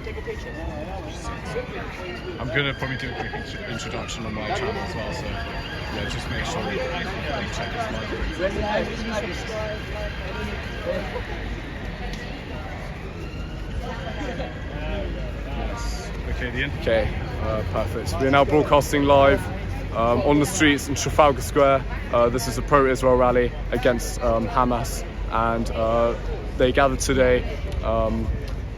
Take a picture. I'm going to probably do a quick introduction on my channel as well, so yeah, just make sure you check us Yes. Okay, the end. Okay, perfect. We're now broadcasting live on the streets in Trafalgar Square. This is a pro-Israel rally against Hamas, and they gathered today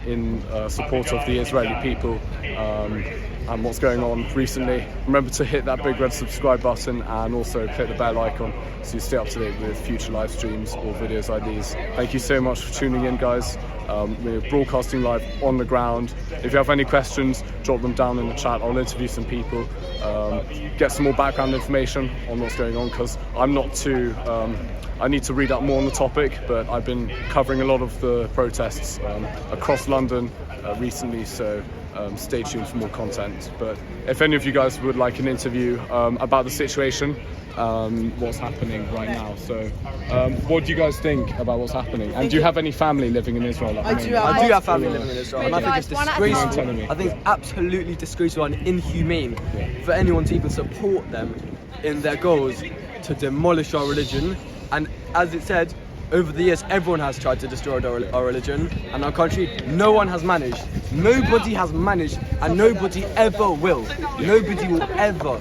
in support of the Israeli people and what's going on recently. Remember to hit that big red subscribe button and also click the bell icon so you stay up to date with future live streams or videos like these. Thank you so much for tuning in, guys. We're broadcasting live on the ground. If you have any questions, drop them down in the chat. I'll interview some people, get some more background information on what's going on, because I'm not too I need to read up more on the topic, but I've been covering a lot of the protests across London recently, so stay tuned for more content. But if any of you guys would like an interview about the situation, what's happening right now, so what do you guys think about what's happening? And do you have any family living in Israel? I do have family living in Israel, and I think it's disgraceful. I think it's absolutely disgraceful and inhumane for anyone to even support them in their goals to demolish our religion. And as it said, over the years, everyone has tried to destroy our religion and our country. No one has managed. Nobody has managed, and nobody ever will. Nobody will ever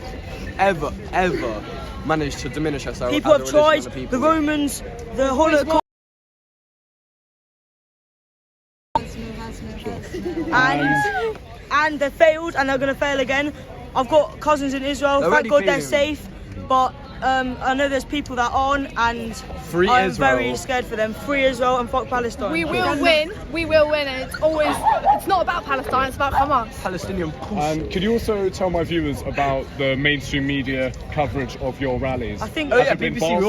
manage to diminish us. People have tried, the Romans, the Holocaust, and they failed, and they're going to fail again. I've got cousins in Israel. Thank God they're safe, but I know there's people that aren't, and I'm very scared for them. Free Israel and fuck Palestine. We will win. We will win, and it's not about Palestine. It's about Hamas. Palestinian. Could you also tell my viewers about the mainstream media coverage of your rallies? I think BBC.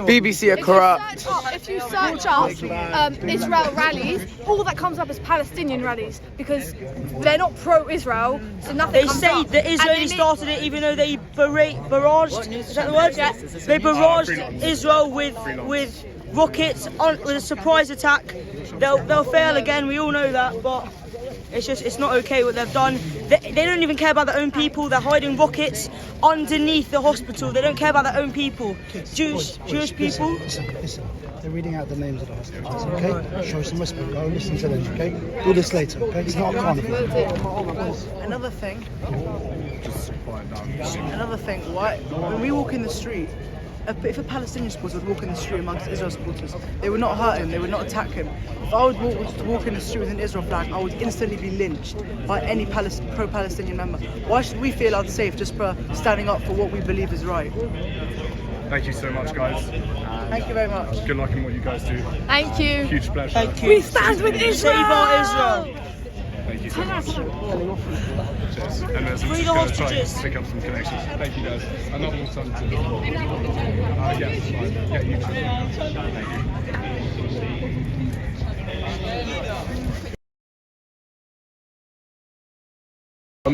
BBC are corrupt. If you search up Israel rallies, all that comes up is Palestinian rallies, because they're not pro-Israel, so nothing they comes say up. the Israelis started it, even though they barraged. Is that the word? Yeah. They barraged Israel with rockets with a surprise attack. They'll fail again. We all know that, but it's not okay what they've done. They don't even care about their own people. They're hiding rockets underneath the hospital. They don't care about their own people. Jewish people. Listen. They're reading out the names of the hospitals, okay? Show some respect, go listen to them, okay? Do this later, okay? It's not a carnival. Another thing, Just quiet down. another thing, why, when we walk in the street, if a Palestinian supporter would walk in the street amongst Israel supporters, they would not hurt him, they would not attack him. If I would walk in the street with an Israel flag, I would instantly be lynched by any pro-Palestinian member. Why should we feel unsafe just for standing up for what we believe is right? Thank you so much, guys. Thank you very much. Good luck in what you guys do. Thank you. Huge pleasure. Thank you. We stand with Israel. Save our Israel. Thank you so much. Cheers. And there's Free the try hostages. to pick up some connections. Thank you, guys. Another alternative. Yes, fine. Yeah, you too.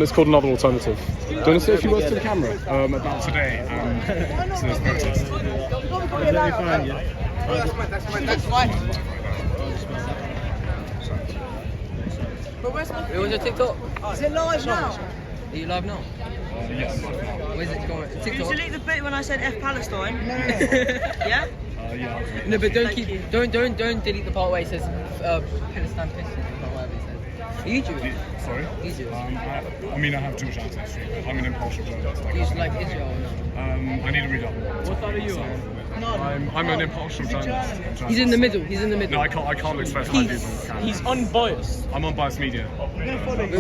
It's called Another Alternative. Do you want to say a few words to the camera about today and today's protest? It was your TikTok. Is it live now? Are you live now? Yes. Where's it going? Did you TikTok. delete the bit when I said F Palestine? Yeah? Yeah. No, but don't Thank you. don't delete the part where it says Palestine pissing or whatever it says. Are you Jewish? Sorry? Are you Jewish? I mean, I have Jewish ancestry, but I'm an impartial journalist. Do you like Israel or not? I need to read up. What side are you on? I'm an impartial journalist. He's in the middle. He's in the middle. No, I can't express my views on the camera. He's unbiased. I'm unbiased media.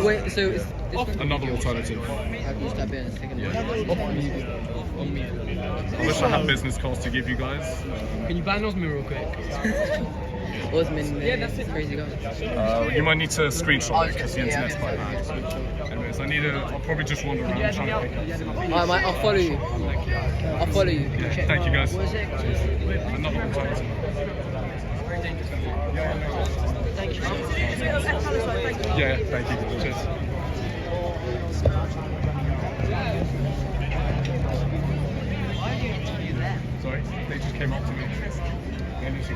Wait, so is this Another alternative. Have you stopped being a second? I wish I had business cards to give you guys. Can you ban Osman real quick? Osman, that's crazy guy. You might need to screenshot it because the internet's quite bad. Anyways, I'll probably just wander around trying to pick up some people. Alright, I'll follow you. I'll follow you. Yeah, thank you, guys. What is it? Another alternative. Thank you. Yeah, thank you. Cheers. Sorry? They just came up to me. They just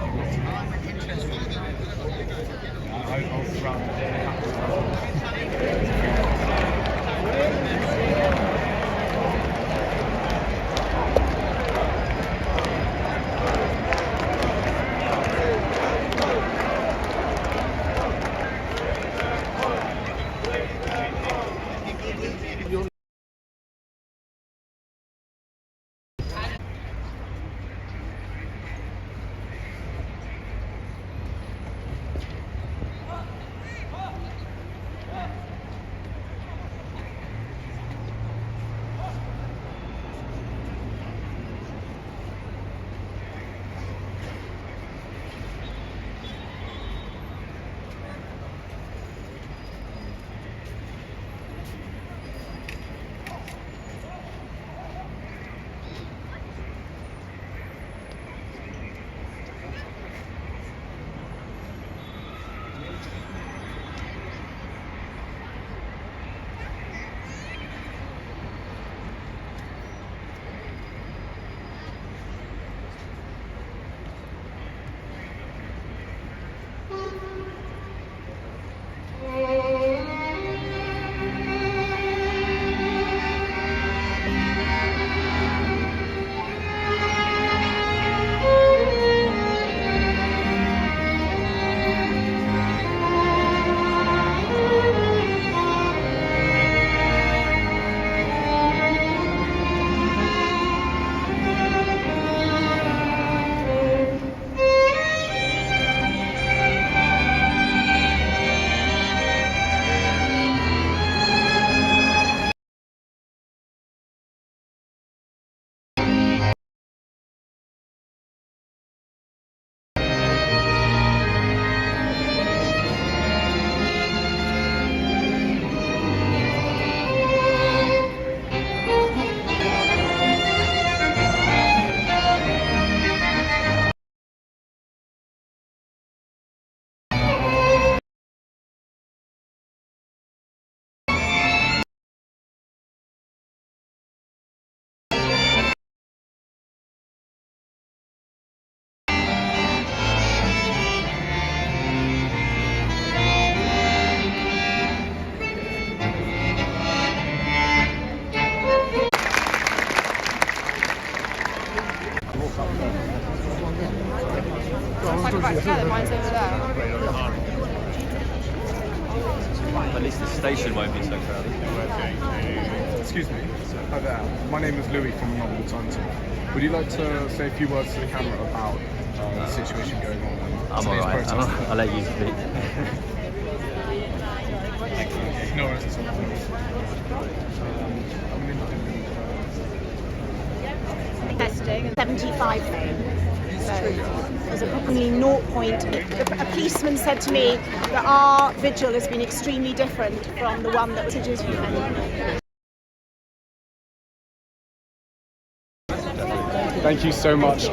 back together. Mine's over there. At least the station won't be so crowded. Excuse me. Hi there. My name is Louis from the Novel Alternative. Would you like to say a few words to the camera about the situation going on? I'm alright. I'll let you speak. No worries at all. Testing 75 so there's approximately 0. A policeman said to me that our vigil has been extremely different from the one that was just Thank you so much.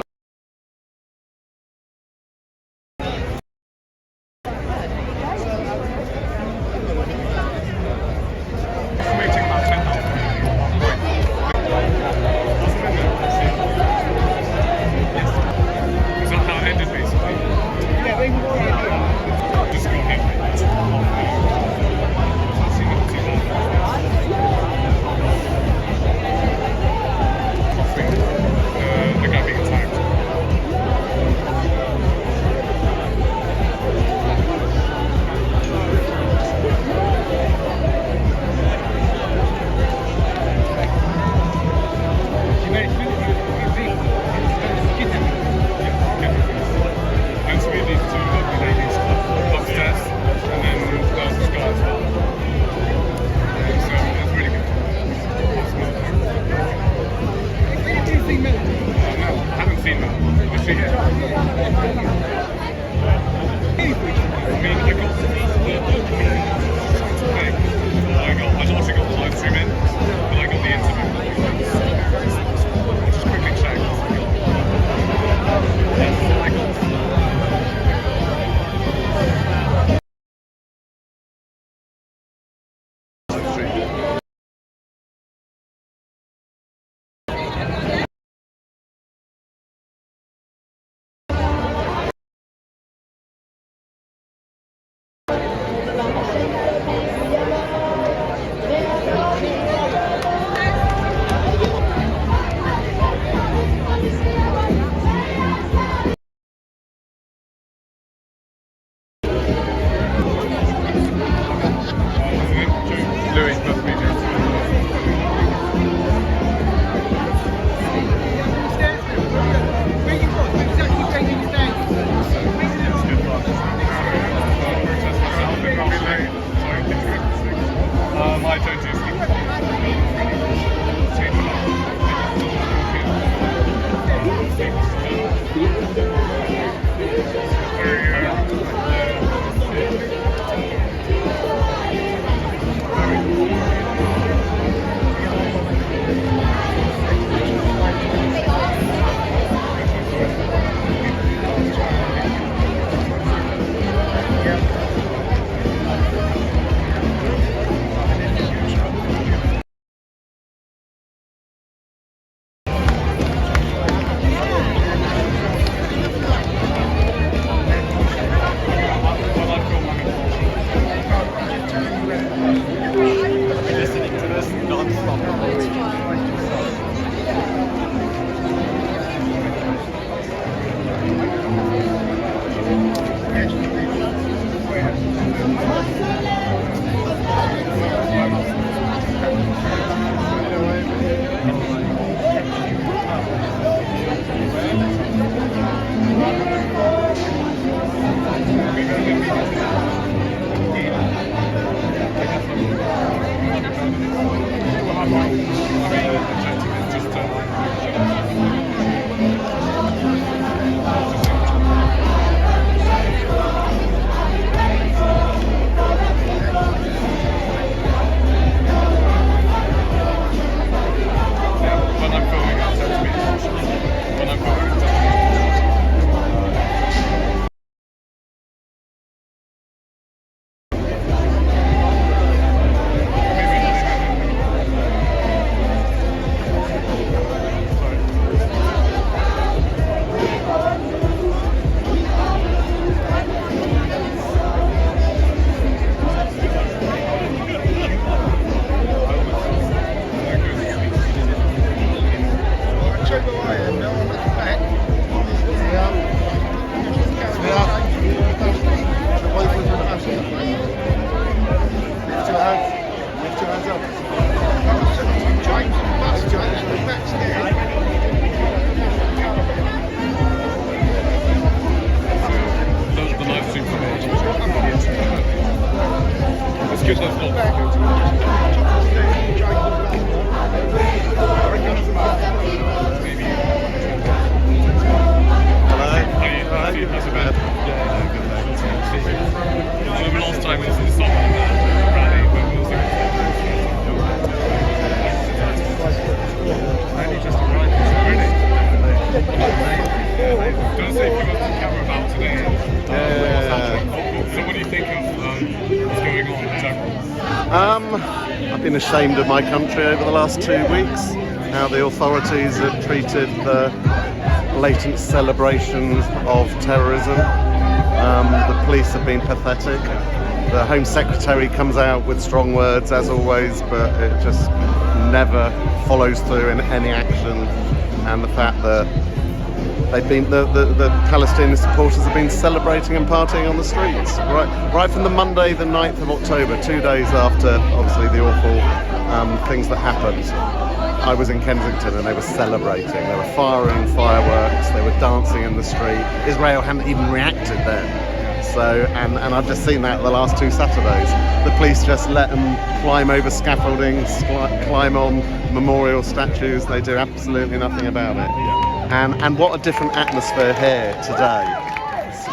I've been ashamed of my country over the last 2 weeks. How the authorities have treated the blatant celebrations of terrorism. The police have been pathetic. The Home Secretary comes out with strong words as always, but it just never follows through in any action. And the fact that the Palestinian supporters have been celebrating and partying on the streets right from the Monday the 9th of October, 2 days after obviously the awful things that happened. I was in Kensington and they were celebrating. They were firing fireworks, they were dancing in the street. Israel hadn't even reacted then. So, and I've just seen that the last 2 Saturdays. The police just let them climb over scaffolding, climb on memorial statues. They do absolutely nothing about it. And what a different atmosphere here today.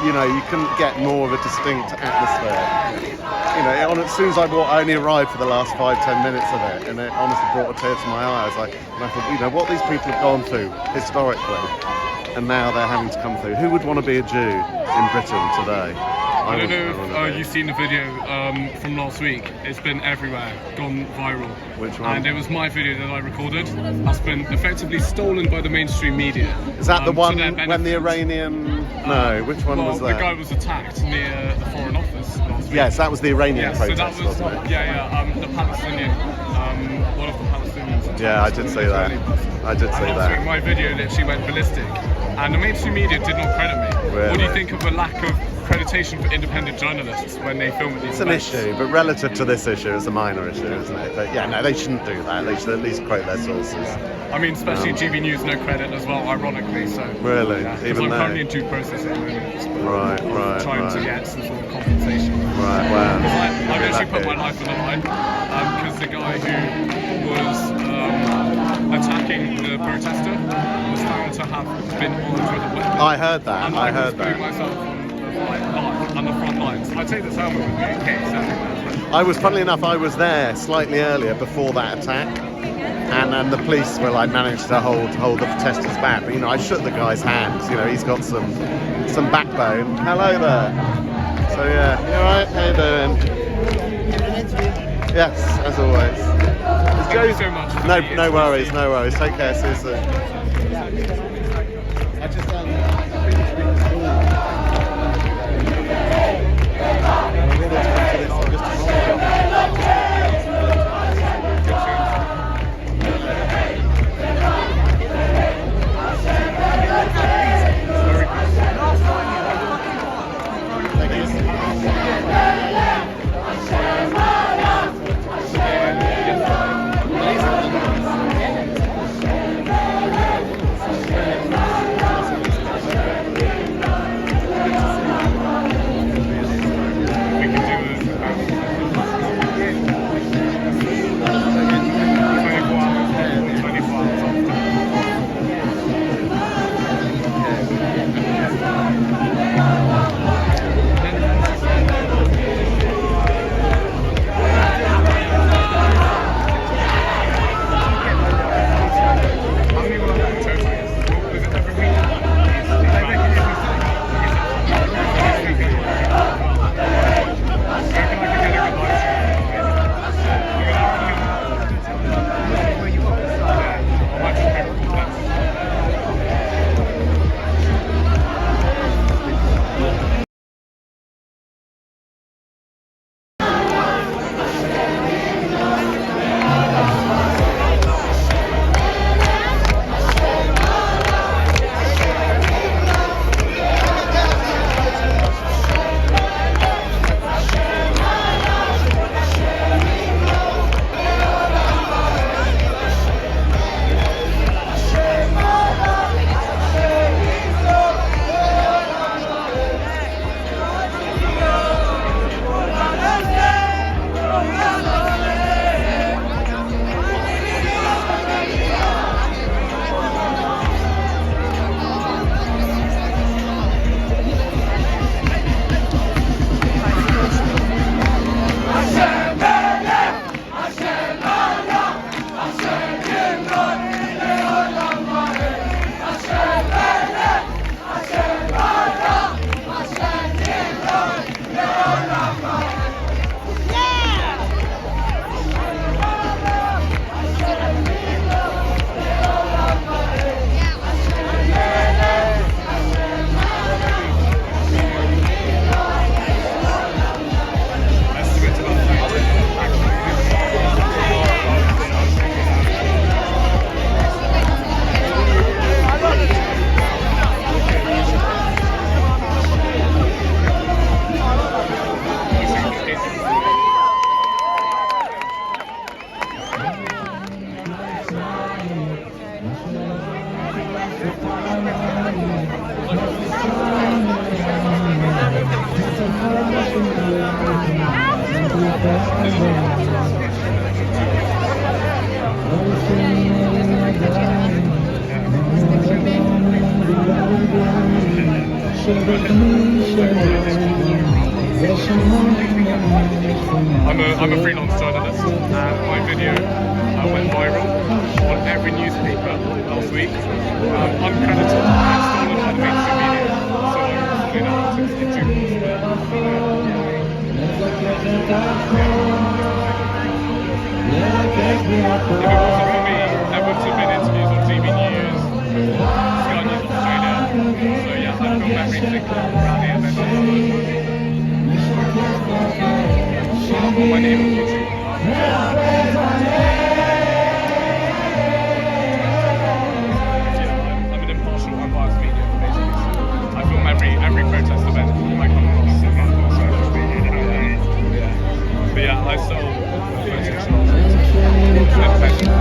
You know, you couldn't get more of a distinct atmosphere. You know, as soon as I only arrived for the last 5-10 minutes of it, and it honestly brought a tear to my eye. And I thought, you know, what these people have gone through historically, and now they're having to come through. Who would want to be a Jew in Britain today? I don't know if you've seen the video from last week. It's been everywhere, gone viral. Which one? And it was my video that I recorded. That's been effectively stolen by the mainstream media. Is that the one when the Iranian... No, which one was that? The guy was attacked near the Foreign Office last week. Yes, that was the Iranian protest, so that was, wasn't it? the Palestinian, one of the Palestinians. Yeah, I did see that. I did see that. My video literally went ballistic. And the mainstream media did not credit me. Really? What do you think of the lack of accreditation for independent journalists when they film at these events? It's an issue, but relative to this issue, it's a minor issue, isn't it? But yeah, no, they shouldn't do that. They should at least quote their sources. I mean, especially GB News, no credit as well, ironically. So really, yeah, even I'm though currently in due process at the moment. Right. Trying to get some sort of compensation. Right. Wow. I've actually put my life on the line because the guy who was attacking the protester was found to have been armed with a weapon. I heard that. And I was heard putting that. myself on the front lines. I'd take this helmet with me in case anything. I was, funnily enough, I was there slightly earlier before that attack, and the police were like managed to hold the protesters back. But you know, I shook the guy's hand. You know, he's got some backbone. Hello there. So yeah, you alright? How you doing? Yes, as always. Thank you so much. No worries. Take care. See you soon. I'm a freelance journalist, and my video went viral on every newspaper last week. Uncredited, and stolen by the mainstream media. So I'm calling out to journalists. If it wasn't for me, there wouldn't have been interviews on TV News, Sky News Australia. So yeah, I filmed every single rally event. On my name on YouTube. Yeah, I'm an impartial, unbiased media, basically. I film every protest event I come across. But yeah, I sell footage.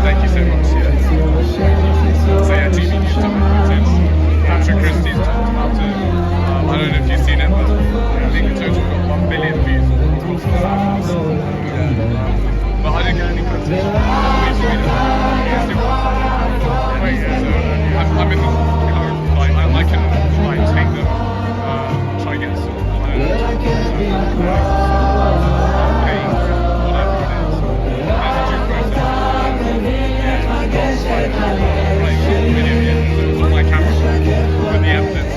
Thank you so much. Yeah. So yeah, TV News talked about it. Patrick Christie's talked about it. I don't know if you've seen it, but I think the total got 1 billion views. But I didn't get any footage. I'm in the like I can try and take them, try and get some paying whatever it is. There's a due process. Like video, yeah. So it was on my camera with the evidence.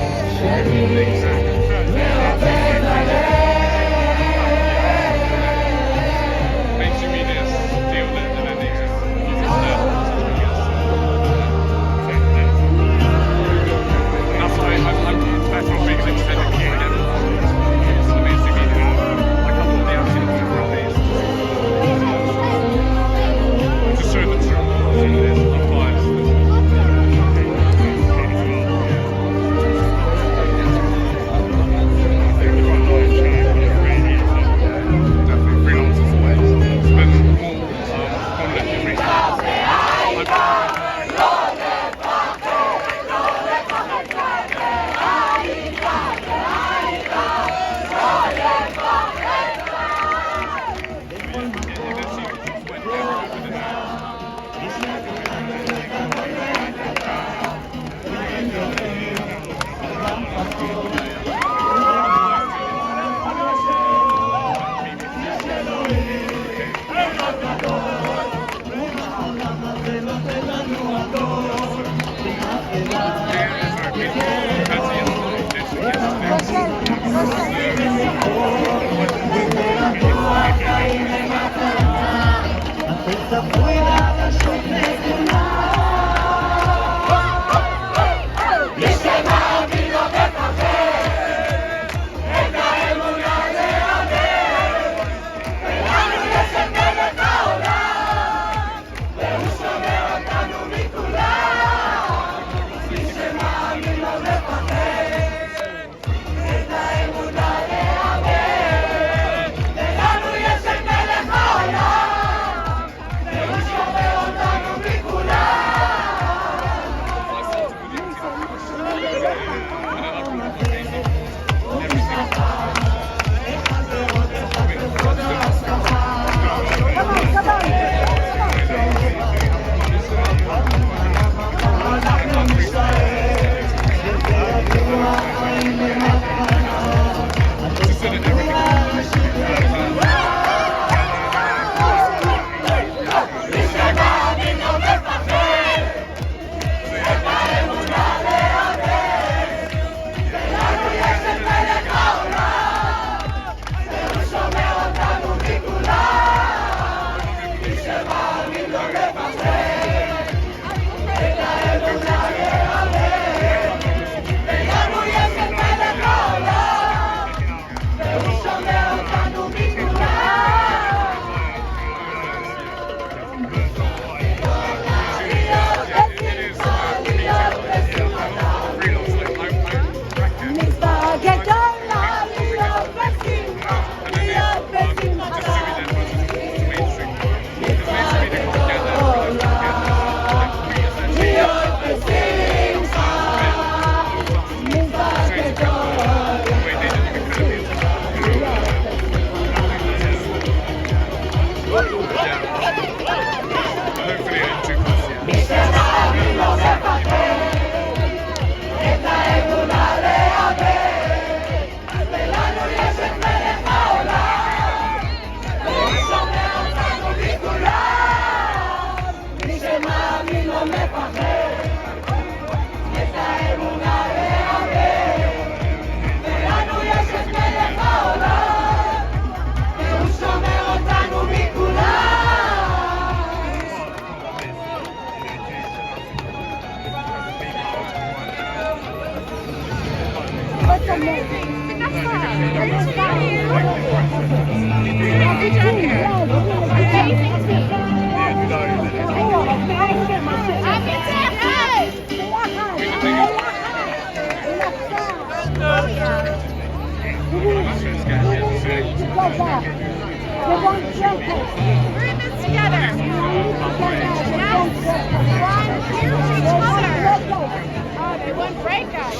Mainstream media deal with it and then they just use it for their purposes, I guess. And that's why I'm better off being an independent comedian using the mainstream media. I cover all the anti-Muslim rallies. Just showing the truth. Unbiased. Aleluya. We're in this together. Oh, they won't break us.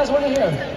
guys want to hear?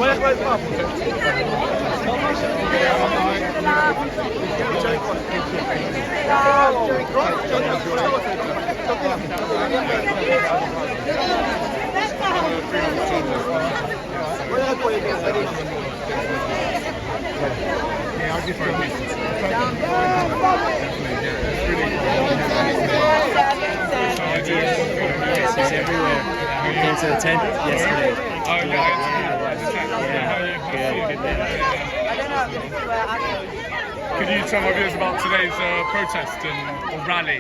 It's everywhere. We came to the tent yesterday. Could you tell my viewers about today's protest or rally,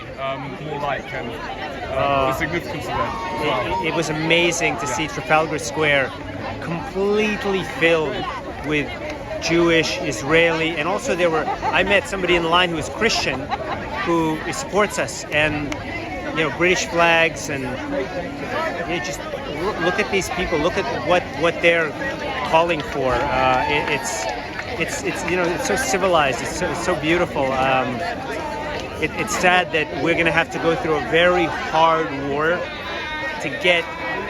more like, and the significance of it as well? It was amazing to see Trafalgar Square completely filled with Jewish, Israeli, and also I met somebody in the line who is Christian, who supports us, and British flags, and just look at these people. Look at what they're calling for. It's so civilized. It's so beautiful. It's sad that we're going to have to go through a very hard war to get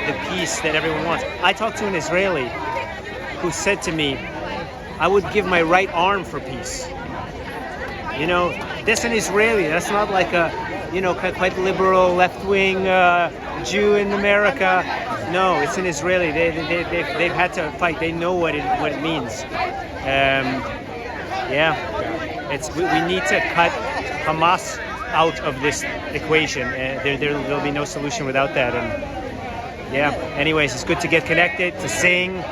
the peace that everyone wants. I talked to an Israeli who said to me, "I would give my right arm for peace." That's an Israeli. That's not like a quite liberal left-wing Jew in America. No, it's an Israeli. They've had to fight. They know what it means. We need to cut Hamas out of this equation. There'll be no solution without that. And anyways, it's good to get connected, to sing.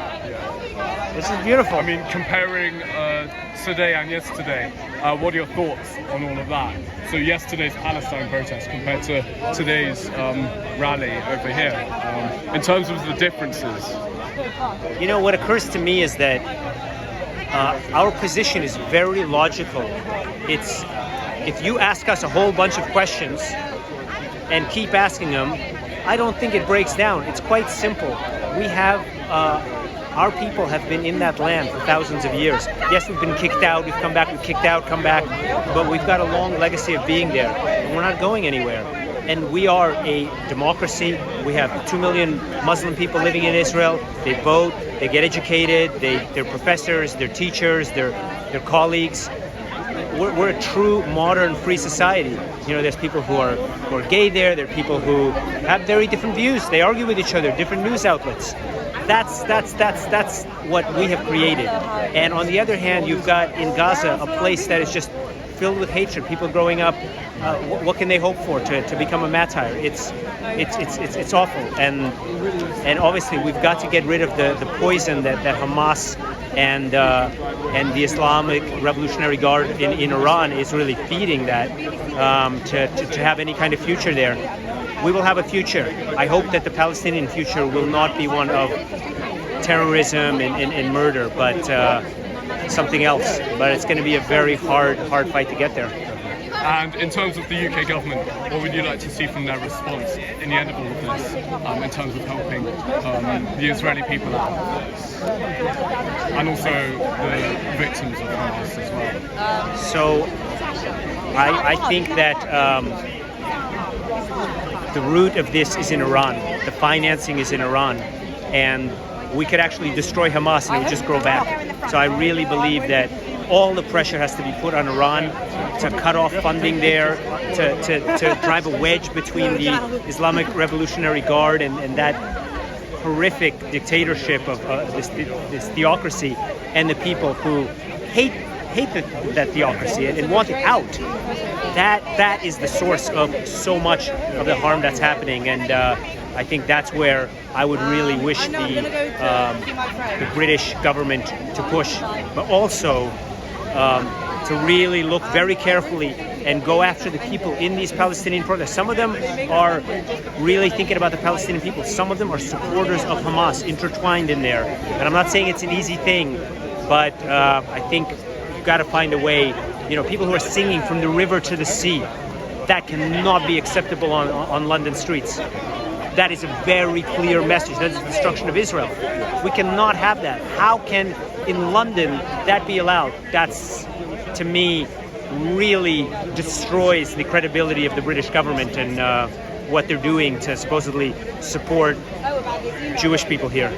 This is beautiful. I mean, comparing today and yesterday, what are your thoughts on all of that? So yesterday's Palestine protest compared to today's rally over here, in terms of the differences. What occurs to me is that our position is very logical. It's if you ask us a whole bunch of questions and keep asking them, I don't think it breaks down. It's quite simple. Our people have been in that land for thousands of years. Yes, we've been kicked out, we've come back, we've kicked out, come back, but we've got a long legacy of being there, and we're not going anywhere. And we are a democracy. We have 2 million Muslim people living in Israel. They vote, they get educated, they're professors, they're teachers, they're colleagues. We're a true modern free society. There's people who are gay there. There are people who have very different views. They argue with each other. Different news outlets. That's what we have created. And on the other hand, you've got in Gaza a place that is just filled with hatred. People growing up. What can they hope for to become a martyr? It's awful. And obviously we've got to get rid of the poison that Hamas and the Islamic Revolutionary Guard in Iran is really feeding that to have any kind of future there. We will have a future. I hope that the Palestinian future will not be one of terrorism and murder, but something else. But it's going to be a very hard fight to get there. And in terms of the UK government, what would you like to see from their response in the end of all of this, in terms of helping the Israeli people out, and also the victims of Hamas as well? So I think that the root of this is in Iran. The financing is in Iran, and we could actually destroy Hamas and it would just grow back. So I really believe that all the pressure has to be put on Iran to cut off funding there, to drive a wedge between the Islamic Revolutionary Guard and that horrific dictatorship of this theocracy, and the people who hate that theocracy and want it out. That is the source of so much of the harm that's happening, and I think that's where I would really wish the British government to push, but also to really look very carefully and go after the people in these Palestinian protests. Some of them are really thinking about the Palestinian people. Some of them are supporters of Hamas intertwined in there. And I'm not saying it's an easy thing, but I think you've got to find a way. People who are singing from the river to the sea, that cannot be acceptable on London streets. That is a very clear message. That is the destruction of Israel. We cannot have that. How can in London that be allowed? That's, to me, really destroys the credibility of the British government and what they're doing to supposedly support Jewish people here.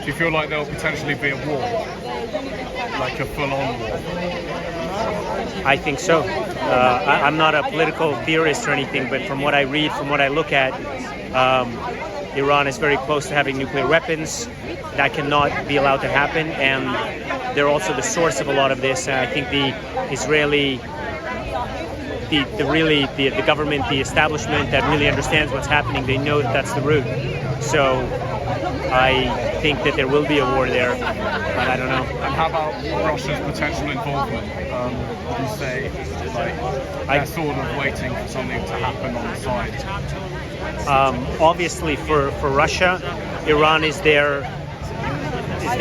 Do you feel like there will potentially be a war, like a full-on war? I think so. I'm not a political theorist or anything, but from what I read, from what I look at, Iran is very close to having nuclear weapons. That cannot be allowed to happen, and they're also the source of a lot of this. And I think the Israeli, the government, the establishment that really understands what's happening, they know that that's the route. So I think that there will be a war there, but I don't know. And how about Russia's potential involvement? Would you say they're sort of waiting for something to happen on the side? Obviously, for Russia, Iran is their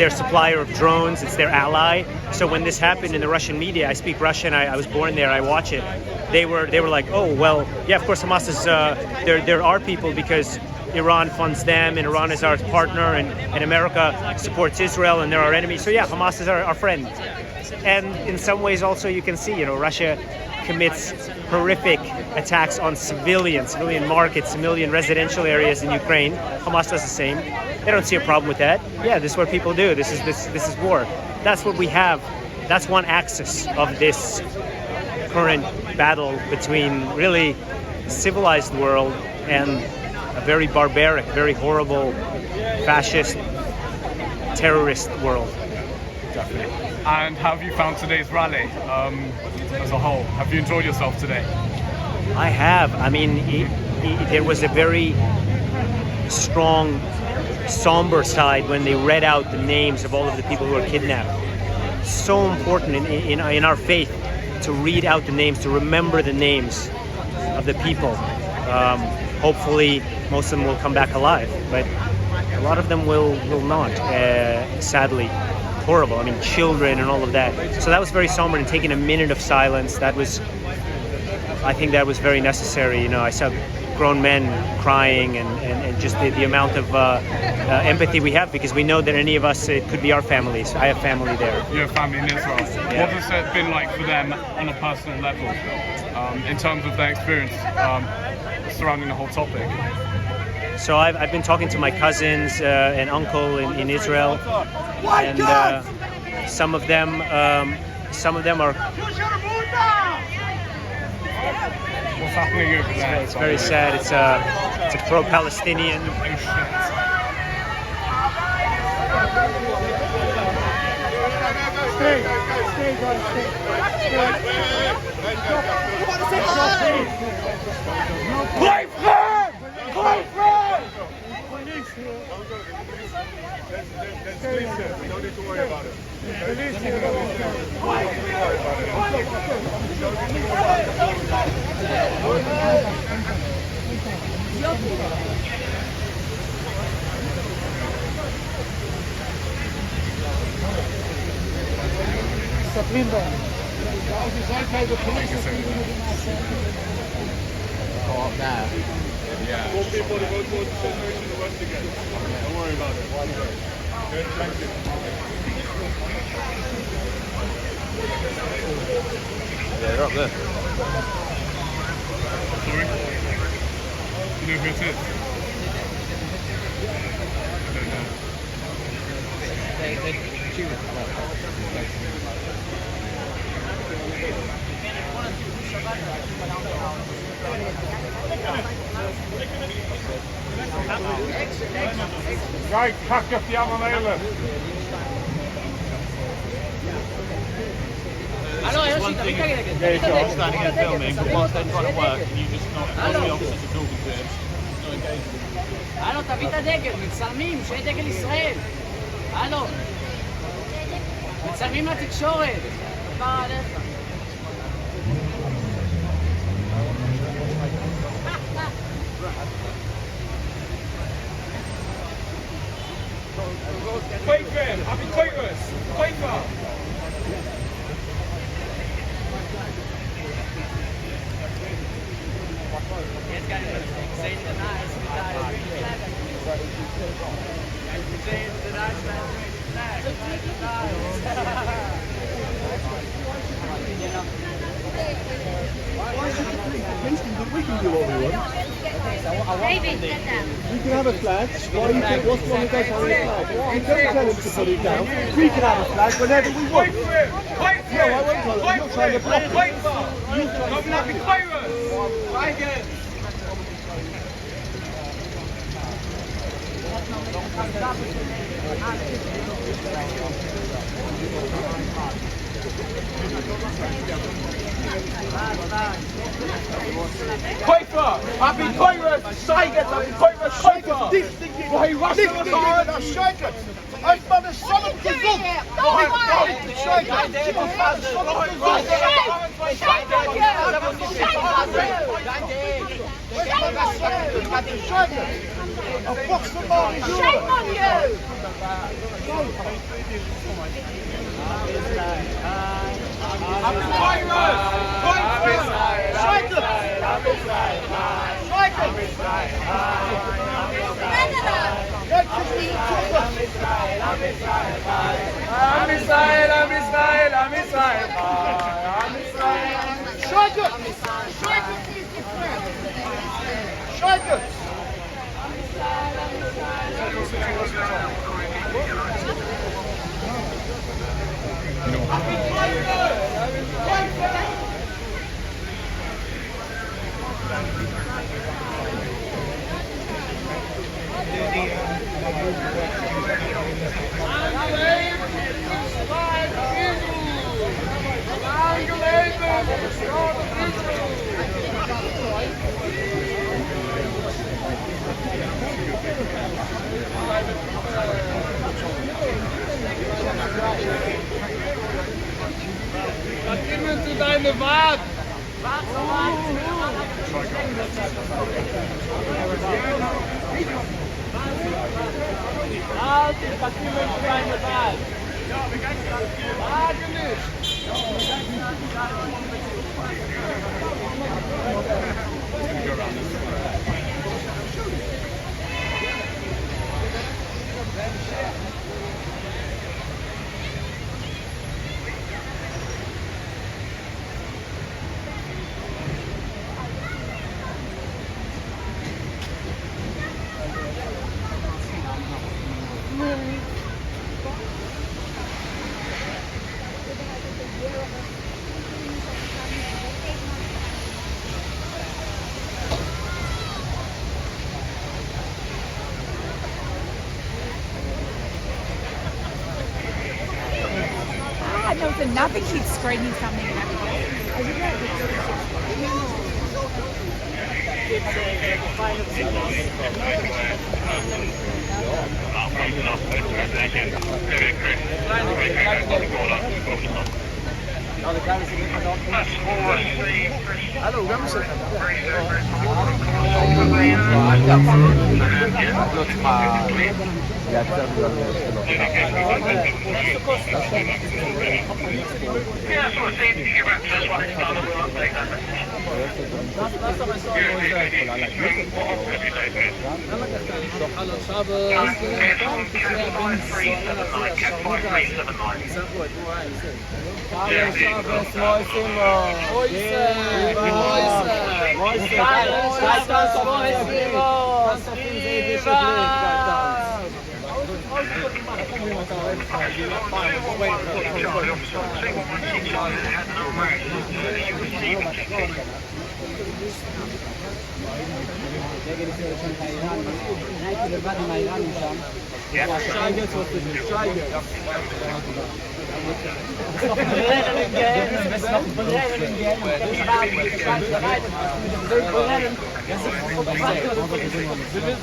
supplier of drones. It's their ally. So when this happened in the Russian media, I speak Russian. I was born there. I watch it. They were like, oh well, yeah, of course Hamas is they're our people because Iran funds them and Iran is our partner and America supports Israel and they're our enemy. So yeah, Hamas is our friend. And in some ways also you can see, Russia commits horrific attacks on civilian markets, civilian residential areas in Ukraine. Hamas does the same. They don't see a problem with that. Yeah, this is what people do. This is war. That's what we have. That's one axis of this current battle between really civilized world and a very barbaric, very horrible, fascist, terrorist world. Definitely. And how have you found today's rally as a whole? Have you enjoyed yourself today? I have. I mean, there was a very strong, somber side when they read out the names of all of the people who were kidnapped. So important in our faith to read out the names, to remember the names of the people. Hopefully, most of them will come back alive, but a lot of them will not, sadly. Horrible. I mean, children and all of that. So that was very somber, and taking a minute of silence, I think that was very necessary. I saw grown men crying and just the amount of empathy we have, because we know that any of us, it could be our families. I have family there. You have family in Israel. Yeah. What has it been like for them on a personal level, in terms of their experience surrounding the whole topic? So I've been talking to my cousins and uncle in Israel, and some of them are. What's happening over there? It's very sad. It's a pro-Palestinian. No need to worry about it. Yeah. More people to vote for the generation to run again. Don't worry about it. Thank you. Yeah, they're up there. Sorry? You know who it is? Kijk, kak op die allemaal mailen. One thing, standing here filming, but whilst they're trying to work, and you just not, all the officers are talking to him, not engaging with him. הלו, תביא את הדגל, מצלמים, שיהיה דגל ישראל. הלו, מצלמים לתקשורת. כבר עליך. Quakerin, happy Quakers, Quaker. We can do what we want. David, get down. We can have a flag. Why you think what's wrong with us having a flag? You don't tell him to put it down. We can have a flag whenever we want. No, I won't tell him. You're trying to block it. You're trying to block it. Koifer! I've been Koifer! Scheiget! I've been Koifer! Koifer! Woher Russen fahren? Scheiget! Einfach eine Sonne gesund! Shame on you! Deine Wahl! No, for nothing keeps screaming something and everything. Hallo, wir haben schon.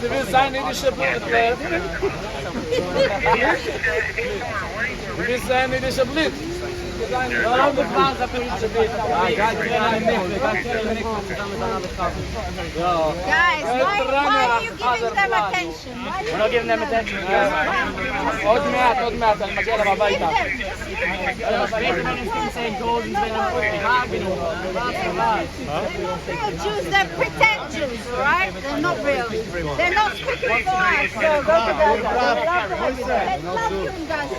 Sie will sein indische Blut. Sie will sein indische Blut. Warum du fragst, ob du indische Blut Guys, why are you giving them attention? We're not giving them attention. עוד מעט, אני מגיע להם הביתה. Real Jews, they're pretend Jews, right? They're not real. They're not speaking for us. So go to Gaza. They love you in Gaza.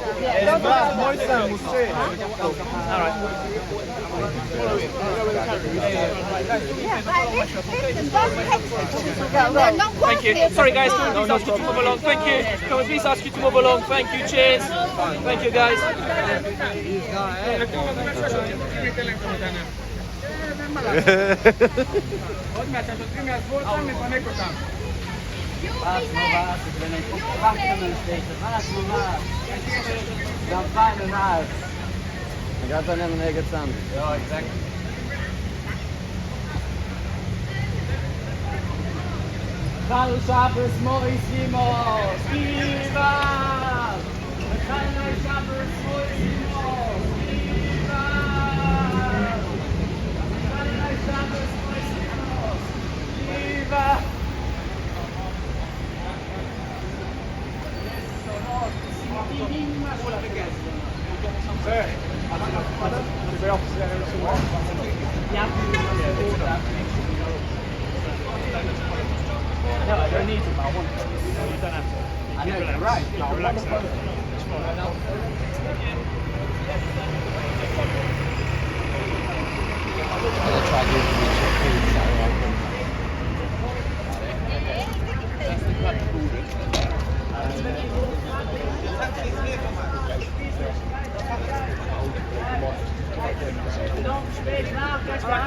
Thank you. Sorry guys, can we please ask you to move along? Thank you. Can we please ask you to move along? Thank you. Cheers. Thank you guys. Ik ga dan helemaal nergens aan. Ja, exact. Shabbos Moisimos, Viva! Shabbos Moisimos, Viva! Shabbos Moisimos, Viva! No, I don't need to, but I want to. No, you don't have to. I know, you're right. No, relax now. It's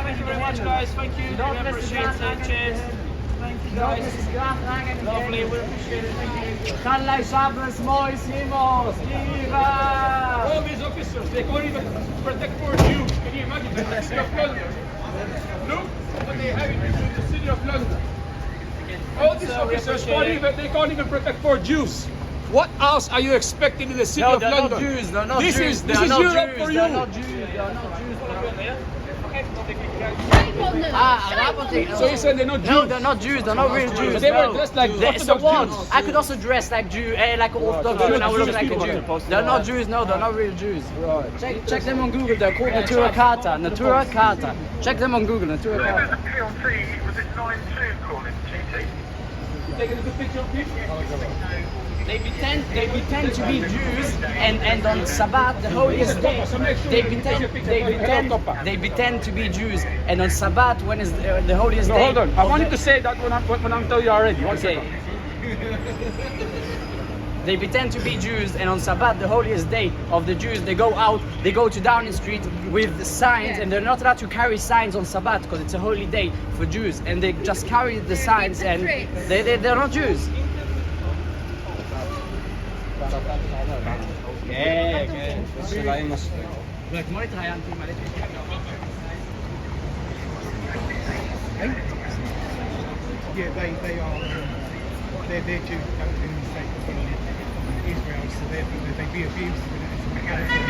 Thank you very much, guys. Thank you. I appreciate it. Cheers. Thank you, guys. Lovely. We appreciate it. Thank you. Kallai Shabbos Moisimos, Viva! All these officers, they can't even protect poor Jews. Can you imagine that? The city of London. Look what they have in the city of London. All these officers can't even protect poor Jews. What else are you expecting in the city of London? Not Jews. They're not this Jews. Is Europe for you. They're not Jews. They're not Jews. So you said they're not Jews? No, they're not Jews. They're not real Jews. But they were dressed like so what? Jews. I could also dress like Jew, like an Orthodox Jew, and I would look like a Jew. They're not Jews. No, they're not real Jews. Right. Check them on Google. They're called Natura Carta. Natura Carta. Check them on Google. Natura Carta. Was it 9-2 calling GT? Taking a good picture of people? They pretend to be Jews, and on Sabbath, the holiest day, they pretend to be Jews, and on Sabbath, when is the holiest day? Hold on, I wanted to say that when I'm telling you already. Okay. They pretend to be Jews, and on Sabbath, the holiest day of the Jews, they go out, they go to Downing Street with signs, and they're not allowed to carry signs on Sabbath because it's a holy day for Jews, and they just carry the signs, and they're not Jews. Okay. Yeah, they are. They're Jews that have been in the state of Israel, so therefore they be abused as a mechanism.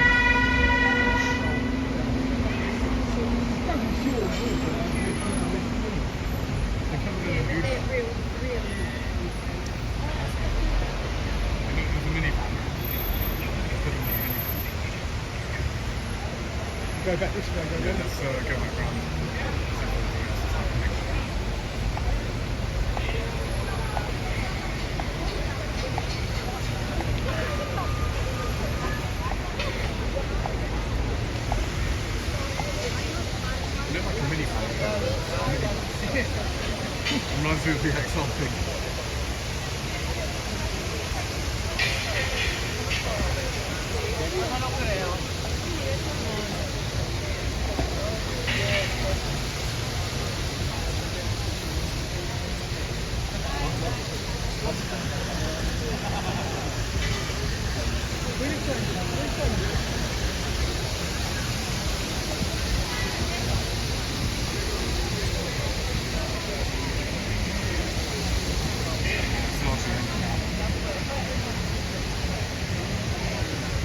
Go back this way, let's go back round. Look like a minivan. Reminds me of the XR thing.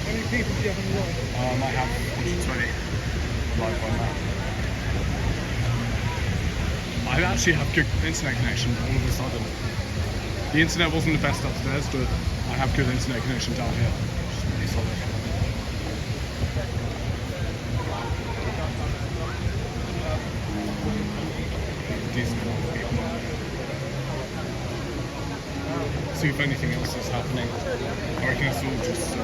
How many people do you have on the line? I might have 120 live on that. I actually have good internet connection all of a sudden. The internet wasn't the best upstairs, but I have good internet connection down here. It's really solid. Decent amount of people. See if anything else is happening. I reckon it's all just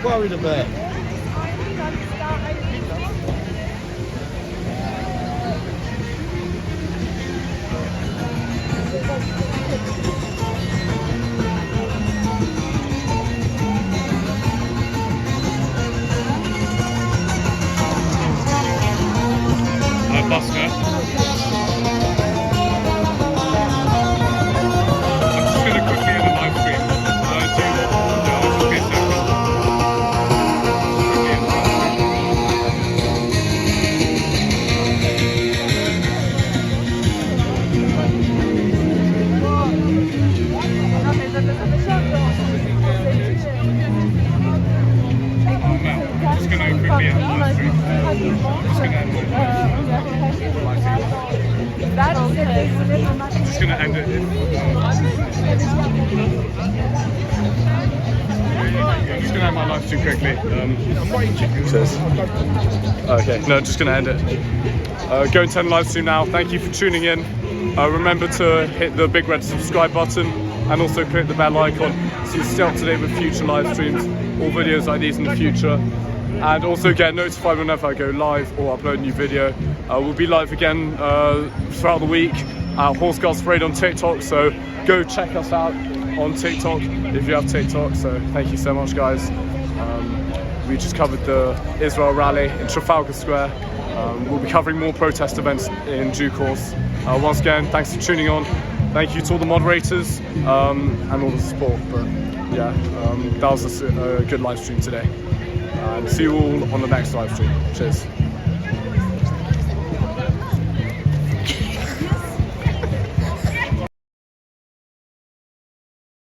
Worried about. Buster. I'm just going to quickly end the live stream. Just going to quickly end the live stream. Just going to end the I'm just going to end it. I'm just going to end my live stream quickly. Cheers. Okay, no, just going to end it. Go and turn the live stream now. Thank you for tuning in. Remember to hit the big red subscribe button and also click the bell icon so you stay up to date with future live streams or videos like these in the future. And also get notified whenever I go live or upload a new video. We'll be live again throughout the week at Horse Girls Parade on TikTok, so go check us out on TikTok if you have TikTok. So thank you so much, guys. We just covered the Israel rally in Trafalgar Square. We'll be covering more protest events in due course. Once again, thanks for tuning on. Thank you to all the moderators and all the support. But yeah, that was a good live stream today. And see you all on the next live stream. Cheers.